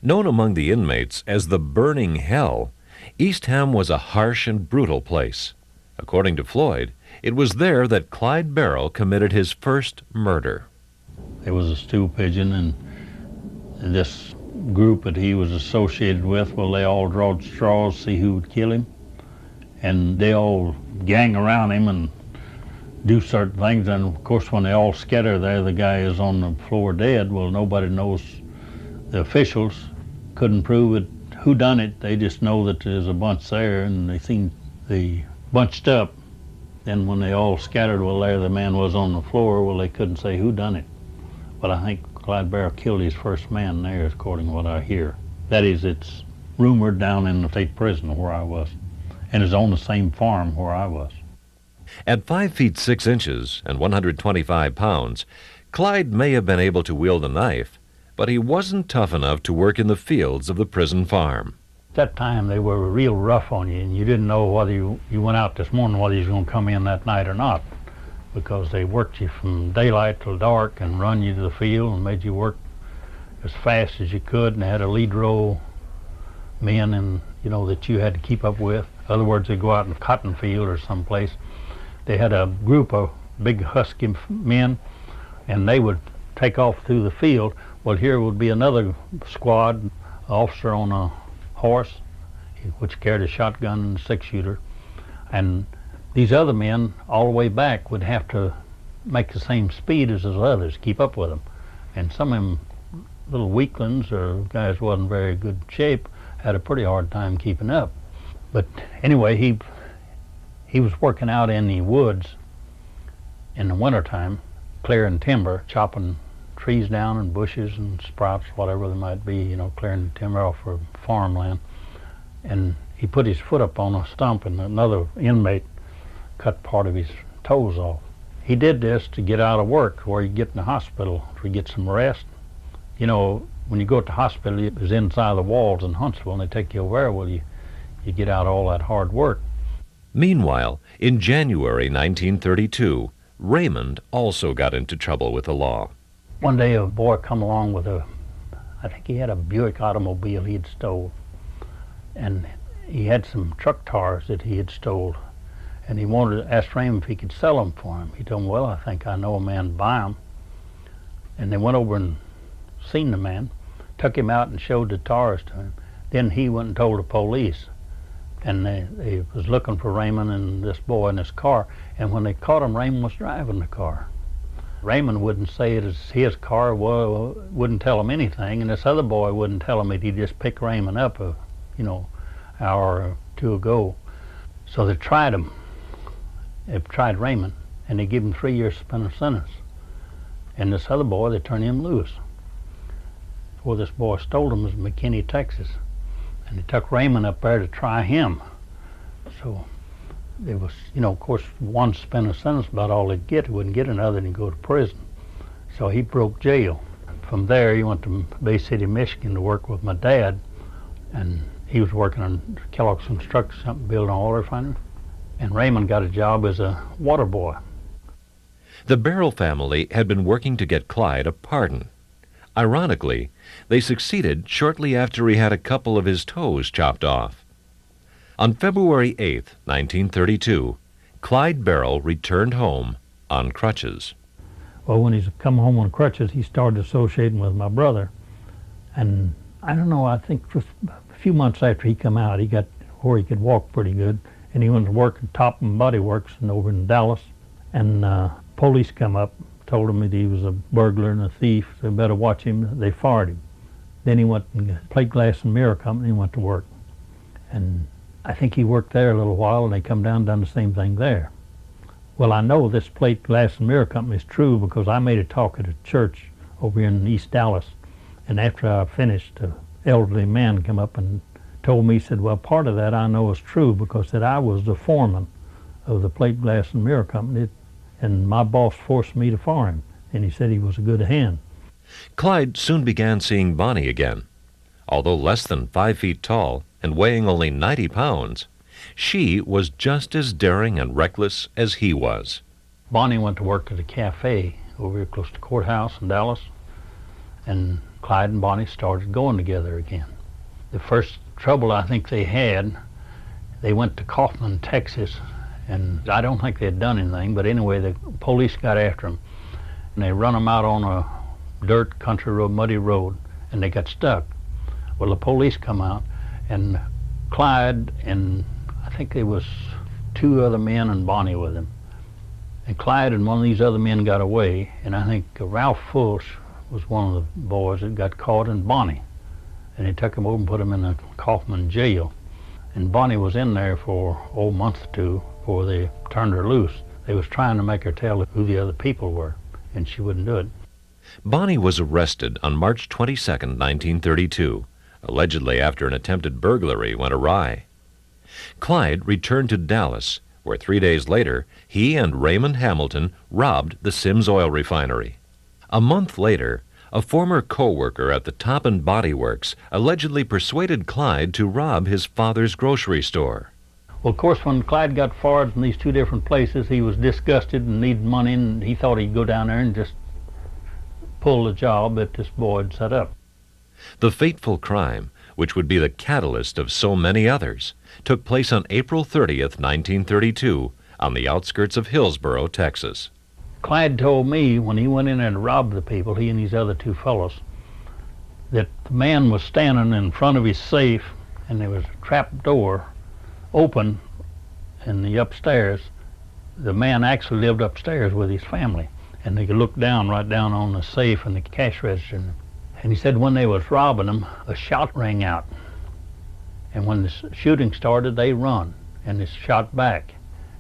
Known among the inmates as the burning hell, Eastham was a harsh and brutal place. According to Floyd, it was there that Clyde Barrow committed his first murder. There was a stool pigeon, and this group that he was associated with, well, they all drawed straws to see who would kill him. And they all gang around him and do certain things. And of course, when they all scatter there, the guy is on the floor dead. Well, nobody knows. The officials couldn't prove it, who done it. They just know that there's a bunch there, and they seen they bunched up. Then when they all scattered, well, there the man was on the floor. Well, they couldn't say who done it. But I think Clyde Barrow killed his first man there, according to what I hear. That is, it's rumored down in the state prison where I was, and it's on the same farm where I was. At 5 feet 6 inches and 125 pounds, Clyde may have been able to wield a knife, but he wasn't tough enough to work in the fields of the prison farm. At that time, they were real rough on you, and you didn't know whether you went out this morning, whether you was going to come in that night or not, because they worked you from daylight till dark and run you to the field and made you work as fast as you could, and they had a lead row men and that you had to keep up with. In other words, they'd go out in a cotton field or someplace. They had a group of big husky men, and they would take off through the field. Well, here would be another squad, officer on a horse, which carried a shotgun and a 6-shooter, and these other men all the way back would have to make the same speed as those others, keep up with them. And some of them little weaklings or guys wasn't very good shape had a pretty hard time keeping up. But anyway, he was working out in the woods in the wintertime, clearing timber, chopping trees down and bushes and sprouts, whatever there might be, clearing the timber off for farmland. And he put his foot up on a stump, and another inmate cut part of his toes off. He did this to get out of work, where you get in the hospital to get some rest. When you go to the hospital, it was inside the walls in Huntsville, and they take you over there. Well, you get out all that hard work. Meanwhile, in January 1932, Raymond also got into trouble with the law. One day a boy come along with I think he had a Buick automobile he had stole, and he had some truck tires that he had stole, and he wanted to ask Raymond if he could sell them for him. He told him, well, I think I know a man to buy them. And they went over and seen the man, took him out and showed the tires to him. Then he went and told the police, and they was looking for Raymond and this boy in his car, and when they caught him, Raymond was driving the car. Raymond wouldn't say it was his car, wouldn't tell him anything, and this other boy wouldn't tell him that he just picked Raymond up hour or two ago. So they tried him. They tried Raymond, and they gave him 3 years suspended sentence. And this other boy, they turned him loose. Where this boy stole him was McKinney, Texas. And they took Raymond up there to try him. So it was, of course, one suspended sentence about all he'd get. He wouldn't get another, and he'd go to prison. So he broke jail. From there, he went to Bay City, Michigan to work with my dad, and he was working on Kellogg's Construction, something building an oil refinery. And Raymond got a job as a water boy. The Barrow family had been working to get Clyde a pardon. Ironically, they succeeded shortly after he had a couple of his toes chopped off. On February 8, 1932, Clyde Barrow returned home on crutches. Well, when he's come home on crutches, he started associating with my brother. And I don't know, I think just a few months after he come out, he got where he could walk pretty good. And he went to work at Topham Body Works over in Dallas. And police come up, told him that he was a burglar and a thief. They better watch him. They fired him. Then he went and plate glass and mirror company and went to work. And I think he worked there a little while, and they come down and done the same thing there. Well, I know this plate glass and mirror company is true because I made a talk at a church over in East Dallas. And after I finished, an elderly man came up and told me, he said, well, part of that I know is true because that I was the foreman of the plate glass and mirror company, and my boss forced me to fire him, and he said he was a good hand. Clyde soon began seeing Bonnie again. Although less than 5 feet tall and weighing only 90 pounds, she was just as daring and reckless as he was. Bonnie went to work at a cafe over here close to the courthouse in Dallas, and Clyde and Bonnie started going together again. The first trouble I think they had, they went to Kaufman, Texas, and I don't think they'd done anything, but anyway, the police got after them, and they run them out on a dirt country road, muddy road, and they got stuck. Well, the police come out, and Clyde and I think there was 2 other men and Bonnie with him. And Clyde and one of these other men got away, and I think Ralph Fulch was one of the boys that got caught, and Bonnie. And they took him over and put him in the Kaufman jail. And Bonnie was in there for a month or 2 before they turned her loose. They was trying to make her tell who the other people were, and she wouldn't do it. Bonnie was arrested on March 22, 1932, allegedly after an attempted burglary went awry. Clyde returned to Dallas, where 3 days later he and Raymond Hamilton robbed the Sims oil refinery. A month later, a former co-worker at the Top and Body Works allegedly persuaded Clyde to rob his father's grocery store. Well, of course, when Clyde got fired from these 2 different places, he was disgusted and needed money, and he thought he'd go down there and just pull the job that this boy had set up. The fateful crime, which would be the catalyst of so many others, took place on April 30th, 1932, on the outskirts of Hillsboro, Texas. Clyde told me when he went in there and robbed the people, he and these other 2 fellows, that the man was standing in front of his safe, and there was a trap door open in the upstairs. The man actually lived upstairs with his family, and they could look down, right down on the safe and the cash register. And he said when they was robbing him, a shot rang out. And when the shooting started, they run, and they shot back.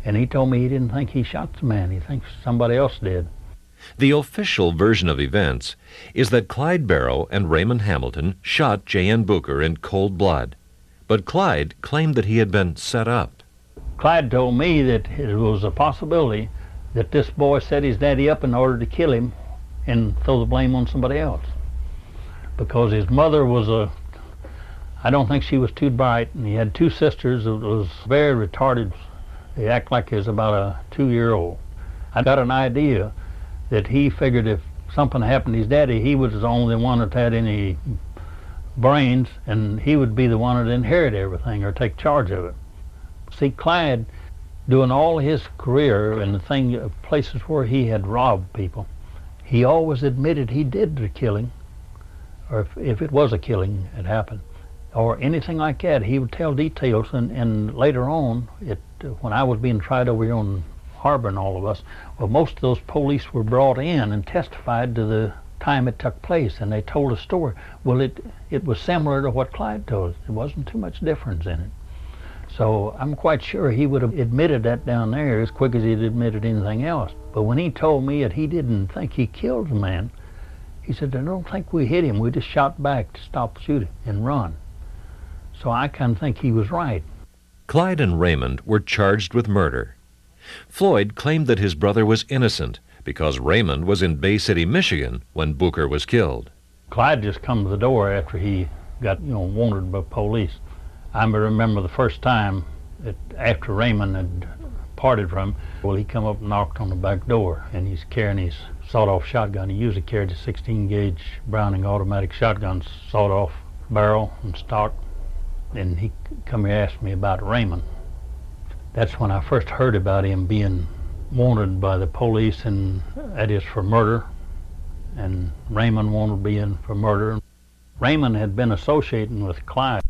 And he told me he didn't think he shot the man. He thinks somebody else did. The official version of events is that Clyde Barrow and Raymond Hamilton shot J.N. Booker in cold blood. But Clyde claimed that he had been set up. Clyde told me that it was a possibility that this boy set his daddy up in order to kill him and throw the blame on somebody else. Because his mother was I don't think she was too bright, and he had 2 sisters that was very retarded. They act like he was about a 2-year-old. I got an idea that he figured if something happened to his daddy, he was the only one that had any brains, and he would be the one that inherit everything or take charge of it. See, Clyde, doing all his career in the places where he had robbed people, he always admitted he did the killing, or if it was a killing that happened, or anything like that, he would tell details. And later on, when I was being tried over here on Harbor and all of us, well, most of those police were brought in and testified to the time it took place, and they told a story. Well, it was similar to what Clyde told us. There wasn't too much difference in it. So I'm quite sure he would have admitted that down there as quick as he'd admitted anything else. But when he told me that he didn't think he killed the man, he said, I don't think we hit him. We just shot back to stop the shooting and run. So I kind of think he was right. Clyde and Raymond were charged with murder. Floyd claimed that his brother was innocent because Raymond was in Bay City, Michigan when Booker was killed. Clyde just come to the door after he got, wanted by police. I remember the first time that after Raymond had parted from him, well, he come up and knocked on the back door, and he's carrying his sawed-off shotgun. He usually carried a 16-gauge Browning automatic shotgun, sawed-off barrel and stock. And he come here and asked me about Raymond. That's when I first heard about him being wanted by the police, and that is for murder. And Raymond wanted to be in for murder. Raymond had been associating with Clyde.